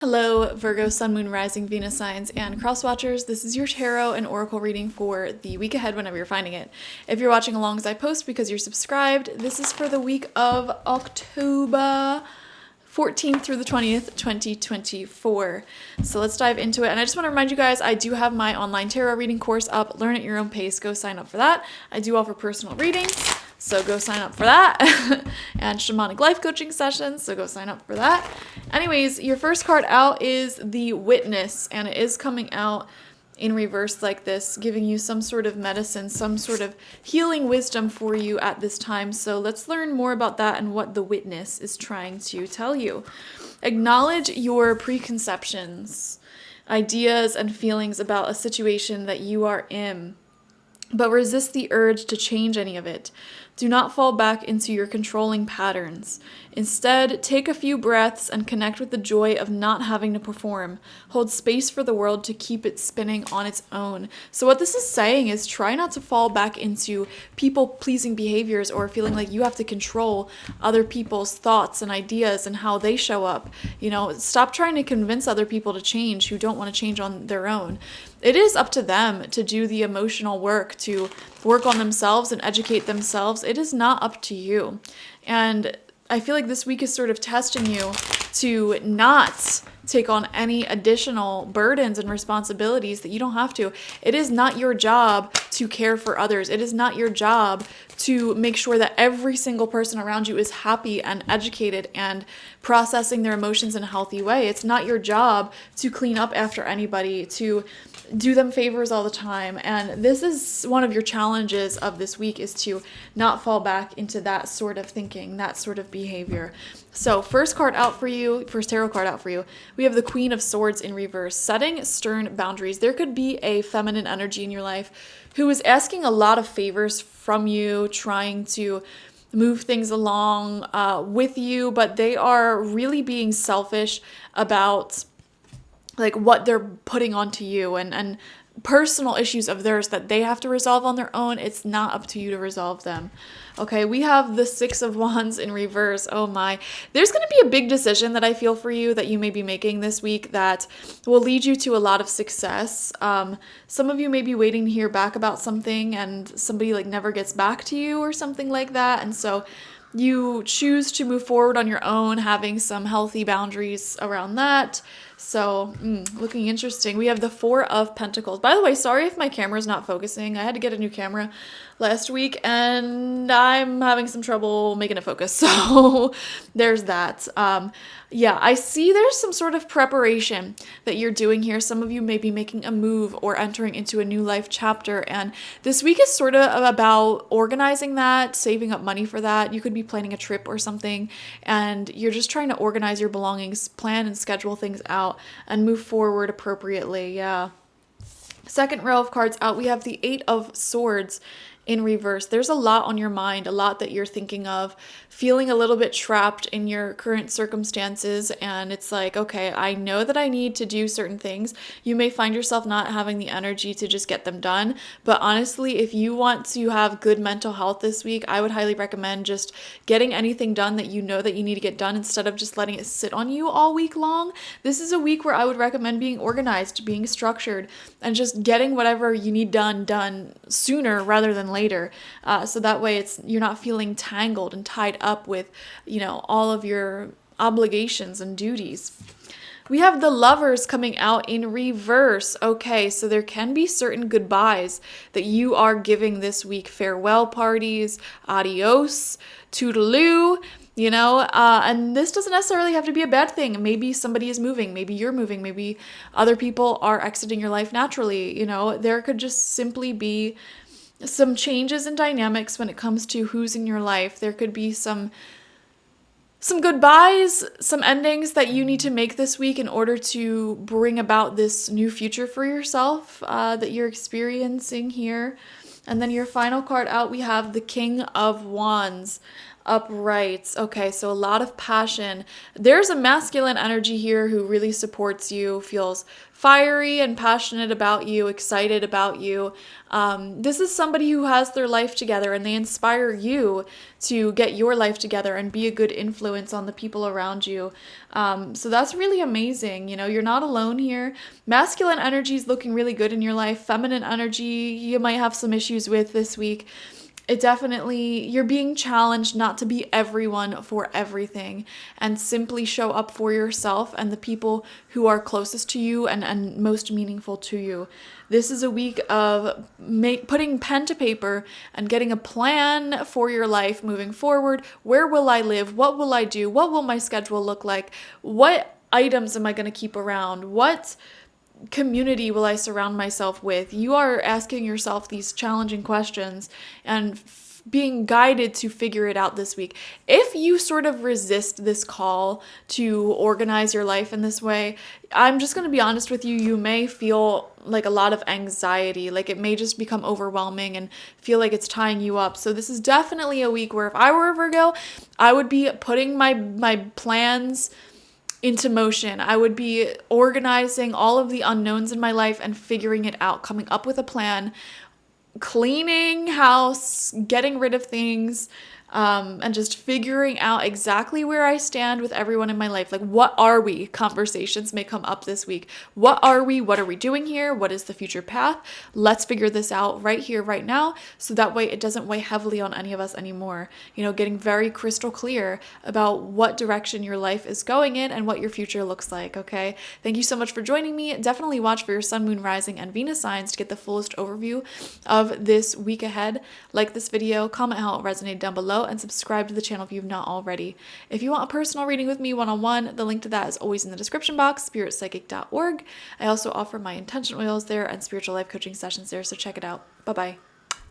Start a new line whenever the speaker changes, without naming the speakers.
Hello, Virgo, Sun, Moon, Rising, Venus signs, and cross watchers. This is your tarot and oracle reading for the week ahead whenever you're finding it. If you're watching along as I post because you're subscribed, this is for the week of October 14th through the 20th, 2024. So let's dive into it. And I just want to remind you guys, I do have my online tarot reading course up. Learn at your own pace. Go sign up for that. I do offer personal readings, so go sign up for that. And shamanic life coaching sessions, so go sign up for that. Anyways, your first card out is the Witness, and it is coming out in reverse like this, giving you some sort of medicine, some sort of healing wisdom for you at this time. So let's learn more about that and what the Witness is trying to tell you. Acknowledge your preconceptions, ideas, and feelings about a situation that you are in, but resist the urge to change any of it. Do not fall back into your controlling patterns. Instead, take a few breaths and connect with the joy of not having to perform. Hold space for the world to keep it spinning on its own. So what this is saying is try not to fall back into people-pleasing behaviors or feeling like you have to control other people's thoughts and ideas and how they show up. You know, stop trying to convince other people to change who don't want to change on their own. It is up to them to do the emotional work, to work on themselves and educate themselves. It is not up to you. And I feel like this week is sort of testing you to not take on any additional burdens and responsibilities that you don't have to. It is not your job to care for others. It is not your job to make sure that every single person around you is happy and educated and processing their emotions in a healthy way. It's not your job to clean up after anybody, to do them favors all the time. And this is one of your challenges of this week, is to not fall back into that sort of thinking, that sort of behavior. So first tarot card out for you, we have the Queen of Swords in reverse, setting stern boundaries. There could be a feminine energy in your life who is asking a lot of favors from you, trying to move things along with you, but they are really being selfish about like what they're putting onto you and personal issues of theirs that they have to resolve on their own. It's not up to you to resolve them. Okay, we have the Six of Wands in reverse. Oh my. There's going to be a big decision that I feel for you that you may be making this week that will lead you to a lot of success. Some of you may be waiting to hear back about something and somebody like never gets back to you or something like that. And so you choose to move forward on your own, having some healthy boundaries around that. So, looking interesting. We have the Four of Pentacles. By the way, sorry if my camera's not focusing. I had to get a new camera last week and I'm having some trouble making it focus. So there's that. Yeah, I see there's some sort of preparation that you're doing here. Some of you may be making a move or entering into a new life chapter. And this week is sort of about organizing that, saving up money for that. You could be planning a trip or something and you're just trying to organize your belongings, plan and schedule things out and move forward appropriately. Yeah. Second row of cards out, we have the Eight of Swords in reverse. There's a lot on your mind, a lot that you're thinking of, feeling a little bit trapped in your current circumstances. And it's like, okay, I know that I need to do certain things. You may find yourself not having the energy to just get them done. But honestly, if you want to have good mental health this week, I would highly recommend just getting anything done that you know that you need to get done instead of just letting it sit on you all week long. This is a week where I would recommend being organized, being structured, and just getting whatever you need done sooner rather than later. So that way you're not feeling tangled and tied up with, all of your obligations and duties. We have the Lovers coming out in reverse. Okay, so there can be certain goodbyes that you are giving this week. Farewell parties, adios, toodaloo, and this doesn't necessarily have to be a bad thing. Maybe somebody is moving, maybe you're moving, maybe other people are exiting your life naturally. There could just simply be some changes in dynamics when it comes to who's in your life. There could be some goodbyes, some endings that you need to make this week in order to bring about this new future for yourself that you're experiencing here. And then your final card out, we have the King of Wands. Uprights. Okay, so a lot of passion. There's a masculine energy here who really supports you, feels fiery and passionate about you, excited about you. This is somebody who has their life together and they inspire you to get your life together and be a good influence on the people around you. So that's really amazing. You know, you're not alone here. Masculine energy is looking really good in your life. Feminine energy, you might have some issues with this week. It definitely, you're being challenged not to be everyone for everything and simply show up for yourself and the people who are closest to you and most meaningful to you. This is a week of putting pen to paper and getting a plan for your life moving forward. Where will I live? What will I do? What will my schedule look like? What items am I going to keep around? What community will I surround myself with? You are asking yourself these challenging questions and being guided to figure it out this week. If you sort of resist this call to organize your life in this way, I'm just going to be honest with you, you may feel like a lot of anxiety, like it may just become overwhelming and feel like it's tying you up. So this is definitely a week where if I were a Virgo, I would be putting my plans into motion. I would be organizing all of the unknowns in my life and figuring it out, coming up with a plan, cleaning house, getting rid of things, and just figuring out exactly where I stand with everyone in my life. Like, what are we? Conversations may come up this week. What are we? What are we doing here? What is the future path? Let's figure this out right here, right now, so that way it doesn't weigh heavily on any of us anymore. You know, getting very crystal clear about what direction your life is going in and what your future looks like, okay? Thank you so much for joining me. Definitely watch for your sun, moon, rising, and Venus signs to get the fullest overview of this week ahead. Like this video, comment how it resonated down below, and subscribe to the channel if you've not already. If you want a personal reading with me one-on-one, the link to that is always in the description box, spiritpsychic.org. I also offer my intention oils there and spiritual life coaching sessions there, so check it out. Bye-bye.